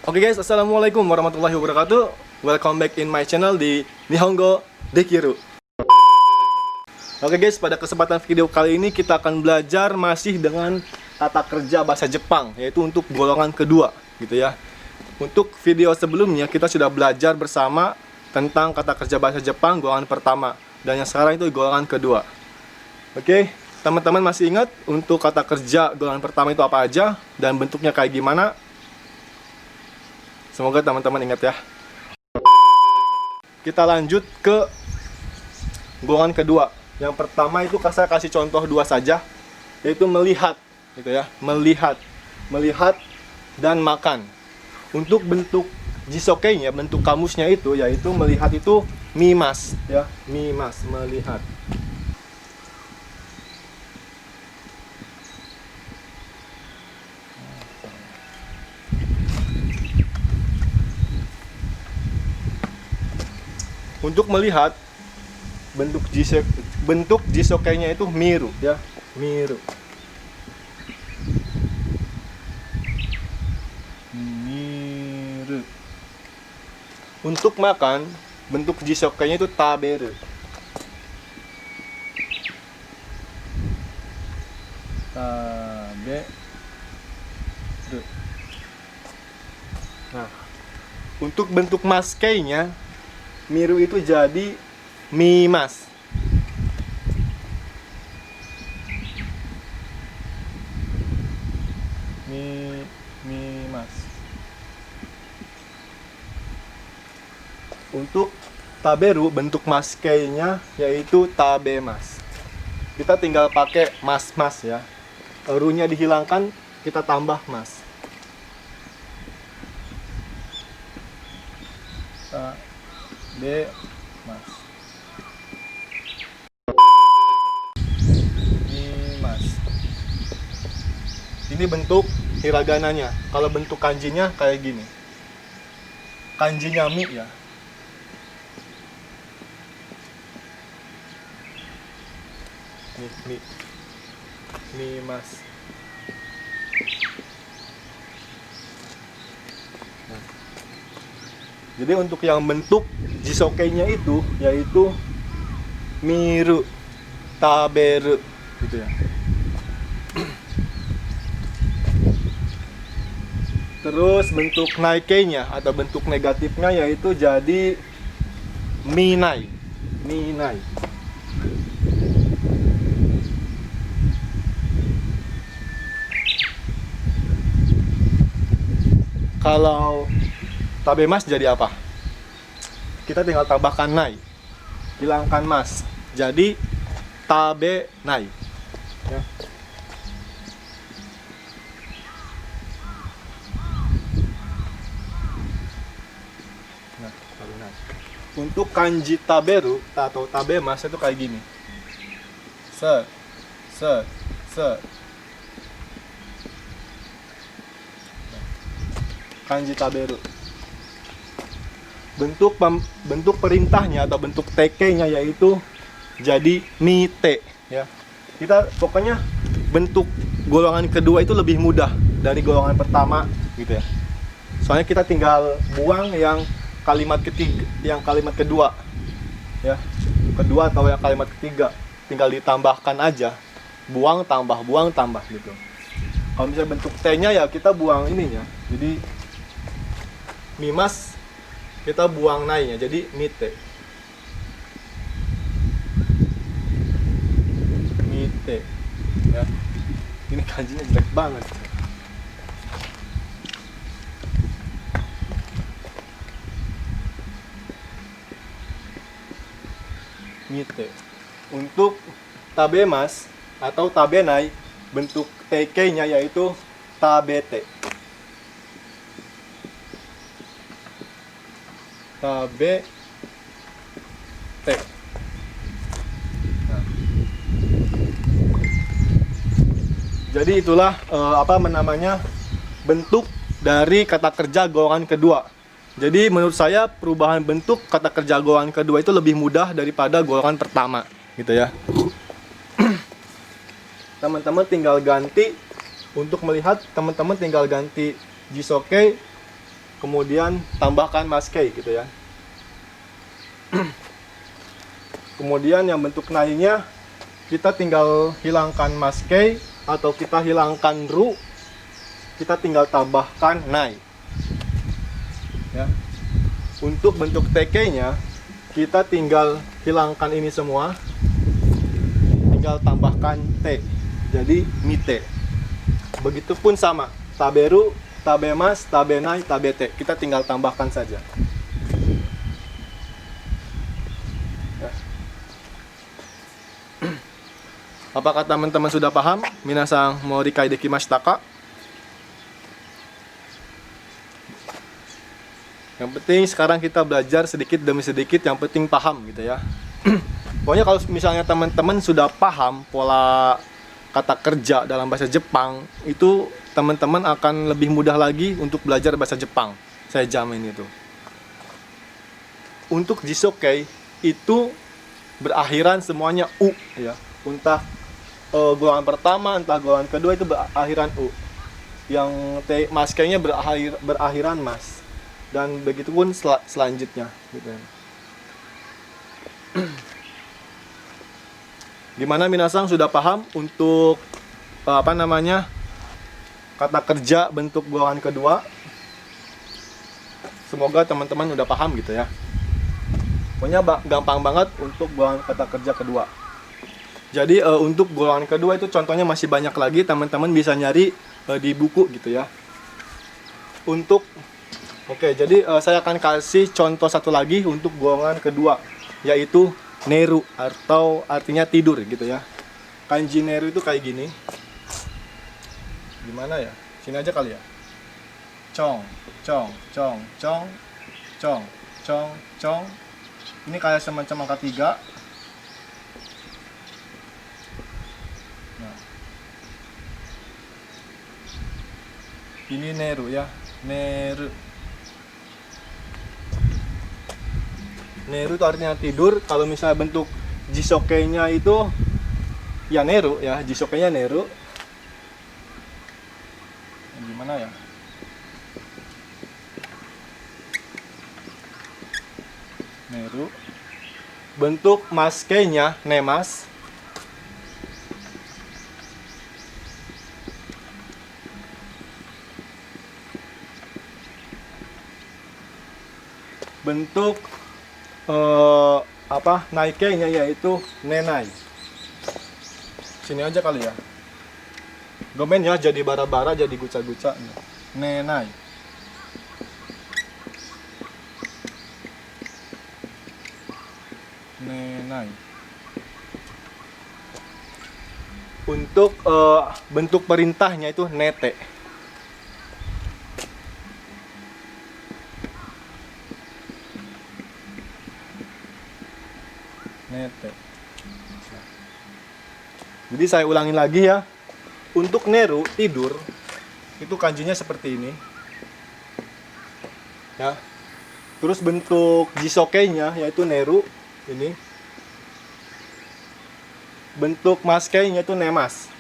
Oke guys, assalamualaikum warahmatullahi wabarakatuh. Welcome back in my channel di Nihongo Dekiru. Oke guys, pada kesempatan video kali ini kita akan belajar masih dengan tata kerja bahasa Jepang, yaitu untuk golongan kedua, gitu ya. Untuk video sebelumnya kita sudah belajar bersama tentang kata kerja bahasa Jepang golongan pertama, dan yang sekarang itu golongan kedua. Oke, teman-teman masih ingat untuk kata kerja golongan pertama itu apa aja dan bentuknya kayak gimana? Semoga teman-teman ingat ya. Kita lanjut ke golongan kedua. Yang pertama itu saya kasih contoh dua saja, yaitu melihat, gitu ya. Melihat dan makan. Untuk bentuk jisokei-nya, bentuk kamusnya itu yaitu melihat itu mimas, ya. Mimas, melihat. Untuk melihat bentuk jisokei-nya itu miru, ya, miru. Miru. Untuk makan, bentuk jisokei-nya itu taberu. Taberu. Nah, untuk bentuk maskei-nya miru itu jadi mimas. Mimas. Untuk taberu, bentuk maskei-nya yaitu tabemas. Kita tinggal pakai mas-mas ya. Ru-nya dihilangkan, kita tambah mas. Mas. Mimas. Ini bentuk hiragananya. Kalau bentuk kanjinya kayak gini. Kanjinya mi ya. Mimas. Nah. Jadi untuk yang bentuk jisokei-nya itu yaitu miru, taberu, gitu ya. Terus bentuk naikei-nya atau bentuk negatifnya yaitu jadi minai. Minai. Kalau tabemas jadi apa? Kita tinggal tambahkan nai, hilangkan mas, jadi tabe nai, ya. Nah, tabe nai. Untuk kanji taberu atau tabemas itu kayak gini. Se. Kanji taberu. Bentuk perintahnya atau bentuk teke-nya yaitu jadi mite, ya. Kita pokoknya bentuk golongan kedua itu lebih mudah dari golongan pertama, gitu ya. Soalnya kita tinggal buang yang kalimat kedua, ya. Kedua atau yang kalimat ketiga, tinggal ditambahkan aja. Buang tambah gitu. Kalau misalnya bentuk T-nya ya kita buang ininya. Jadi mimas kita buang nainya jadi mite. Mite. Ya. Ini kanjinya jelek banget. Mite. Untuk tabemas atau tabenai, bentuk tk-nya yaitu tabete. Tabe te. Nah. Jadi itulah bentuk dari kata kerja golongan kedua. Jadi menurut saya perubahan bentuk kata kerja golongan kedua itu lebih mudah daripada golongan pertama, gitu ya. Teman-teman tinggal ganti, untuk melihat teman-teman tinggal ganti jisokei kemudian tambahkan maskei gitu ya. Kemudian yang bentuk nai-nya kita tinggal hilangkan maskei atau kita hilangkan ru, kita tinggal tambahkan nai. Ya. Untuk bentuk tk-nya kita tinggal hilangkan ini semua, tinggal tambahkan t, jadi mite. Begitupun sama, taberu, tabemas, tabenai, tabete, kita tinggal tambahkan saja. Ya. Apakah teman-teman sudah paham? Minasang morikai dekimashita ka? Yang penting sekarang kita belajar sedikit demi sedikit, yang penting paham gitu ya. Pokoknya kalau misalnya teman-teman sudah paham pola kata kerja dalam bahasa Jepang, itu teman-teman akan lebih mudah lagi untuk belajar bahasa Jepang. Saya jamin itu. Untuk jisokei itu berakhiran semuanya u ya. Entah golongan pertama, entah golongan kedua itu berakhiran u. Yang maskeinya berakhiran mas. Dan begitupun selanjutnya gitu ya. Gimana minasang sudah paham untuk kata kerja bentuk golongan kedua? Semoga teman-teman udah paham gitu ya. Pokoknya gampang banget untuk golongan kata kerja kedua. Jadi untuk golongan kedua itu contohnya masih banyak lagi, teman-teman bisa nyari di buku gitu ya. Jadi saya akan kasih contoh satu lagi untuk golongan kedua, yaitu neru, atau artinya tidur gitu ya. Kanji neru itu kayak gini. Gimana ya? Sini aja kali ya. Cong, cong, cong, cong, cong, cong, cong. Ini kayak semacam angka 3. Nah. Ini neru ya. Neru. Neru itu artinya tidur. Kalau misalnya bentuk jisokei-nya itu ya neru ya, jisokei-nya neru. Gimana ya? Neru. Bentuk maskei-nya nemas. Bentuk naikei-nya yaitu nenai. Sini aja kali ya. Gomen ya, jadi bara-bara, jadi guca-guca. Nenai. Nenai. Untuk bentuk perintahnya itu nete. Nete. Jadi saya ulangin lagi ya. Untuk neru, tidur, itu kanjinya seperti ini. Ya. Terus bentuk jisokei-nya yaitu neru, ini. Bentuk maskei-nya itu nemas.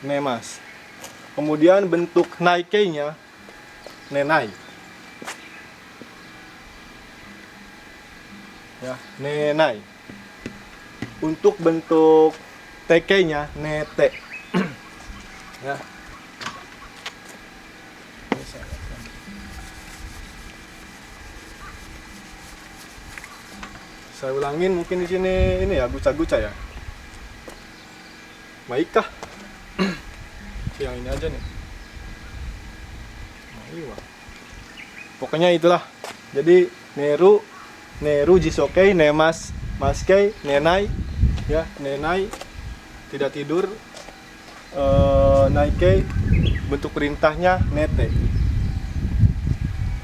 Nemas. Kemudian bentuk naikei-nya nenai. Ya, nenai. Untuk bentuk tk-nya nete. Ya. Saya ulangin mungkin di sini ini ya, guca-guca ya. Baiklah. Yang ini aja nih. Pokoknya itulah. Jadi neru jisokei, nemas, maskei, nenai, ya, nenai, tidak tidur, naikei, bentuk perintahnya nete.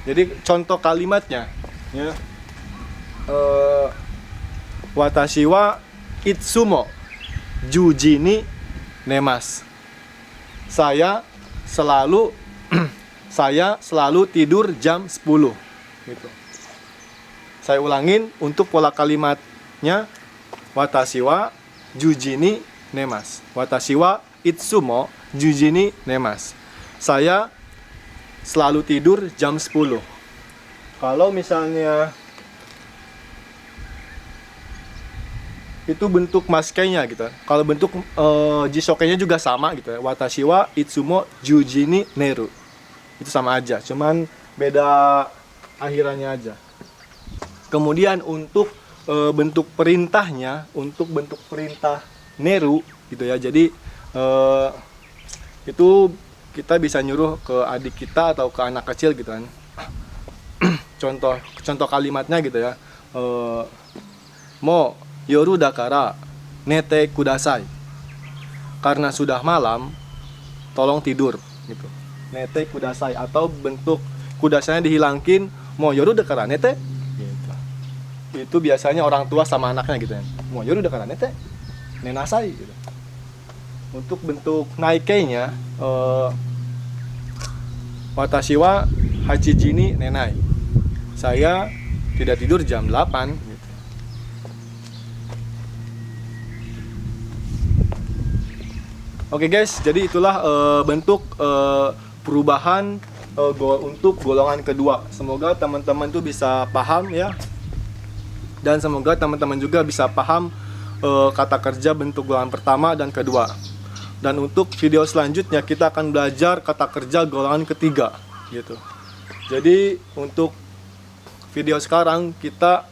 Jadi contoh kalimatnya, ya, watashi wa itsumo juji ni nemas. Saya selalu tidur jam 10 gitu. Saya ulangin untuk pola kalimatnya, watashi wa juji ni nemas. Watashi wa itsumo juji ni nemas. Saya selalu tidur jam 10. Kalau misalnya itu bentuk maskeinya gitu. Kalau bentuk jisokenya juga sama gitu ya. Watashi wa itsumo juji ni neru. Itu sama aja, cuman beda akhirannya aja. Kemudian untuk bentuk perintahnya, untuk bentuk perintah neru gitu ya. Jadi itu kita bisa nyuruh ke adik kita atau ke anak kecil gitu kan. contoh kalimatnya gitu ya. Mo yoru dakara nete kudasai. Karena sudah malam, tolong tidur gitu. Nete kudasai, atau bentuk kudasainya dihilangin, mo yoru dakara nete gitu. Itu biasanya orang tua sama anaknya gitu ya. Mo yoru dakara nete nenasai gitu. Untuk bentuk naikeinya, watashi wa hachiji ni nenai. Saya tidak tidur jam 8 gitu. Oke guys, jadi itulah bentuk perubahan untuk golongan kedua. Semoga teman-teman tuh bisa paham ya. Dan semoga teman-teman juga bisa paham kata kerja bentuk golongan pertama dan kedua. Dan untuk video selanjutnya kita akan belajar kata kerja golongan ketiga gitu. Jadi untuk video sekarang kita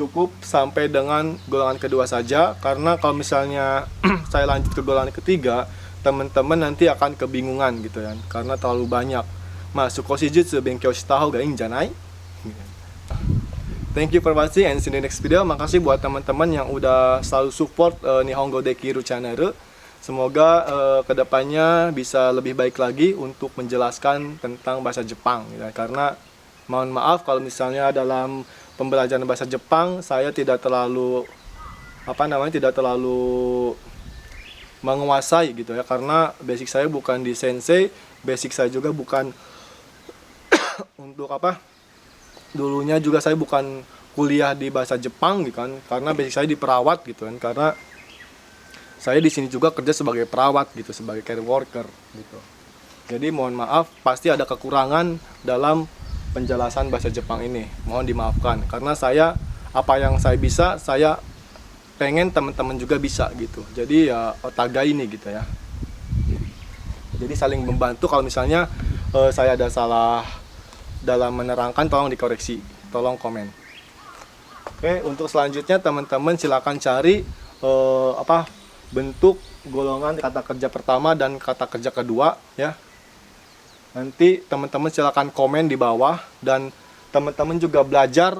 cukup sampai dengan golongan kedua saja, karena kalau misalnya saya lanjut ke golongan ketiga, teman-teman nanti akan kebingungan gitu ya, karena terlalu banyak. Masuk shijutsu benkyou shita hou ga ii n janai? Thank you for watching and see you in the next video. Makasih buat teman-teman yang udah selalu support Nihongo Dekiru channel. Semoga kedepannya bisa lebih baik lagi untuk menjelaskan tentang bahasa Jepang ya. Karena mohon maaf kalau misalnya dalam pembelajaran bahasa Jepang saya tidak terlalu menguasai gitu ya, karena basic saya bukan di sensei, basic saya juga bukan untuk dulunya juga saya bukan kuliah di bahasa Jepang gitu kan, karena basic saya di perawat gitu kan, karena saya di sini juga kerja sebagai perawat gitu, sebagai care worker gitu. Jadi mohon maaf, pasti ada kekurangan dalam penjelasan bahasa Jepang ini. Mohon dimaafkan, karena apa yang saya bisa, saya pengen teman-teman juga bisa gitu. Jadi ya otagai ini gitu ya. Jadi saling membantu. Kalau misalnya saya ada salah dalam menerangkan, tolong dikoreksi, tolong komen. Oke, untuk selanjutnya teman-teman silakan cari bentuk golongan kata kerja pertama dan kata kerja kedua ya. Nanti teman-teman silakan komen di bawah, dan teman-teman juga belajar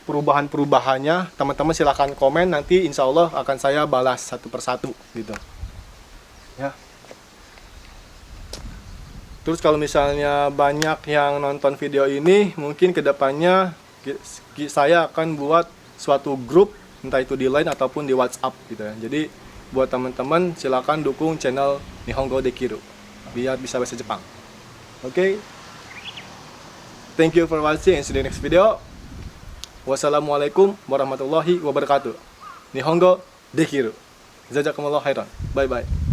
perubahan-perubahannya. Teman-teman silakan komen, nanti insya Allah akan saya balas satu persatu gitu ya. Terus kalau misalnya banyak yang nonton video ini, mungkin kedepannya saya akan buat suatu grup, entah itu di Line ataupun di WhatsApp gitu ya. Jadi buat teman-teman silakan dukung channel Nihongo Dekiru biar bisa bahasa Jepang. Oke. Thank you for watching and see you in the next video. Wassalamualaikum warahmatullahi wabarakatuh. Nihongo Dekiru. Jazakumullah khairan. Bye bye.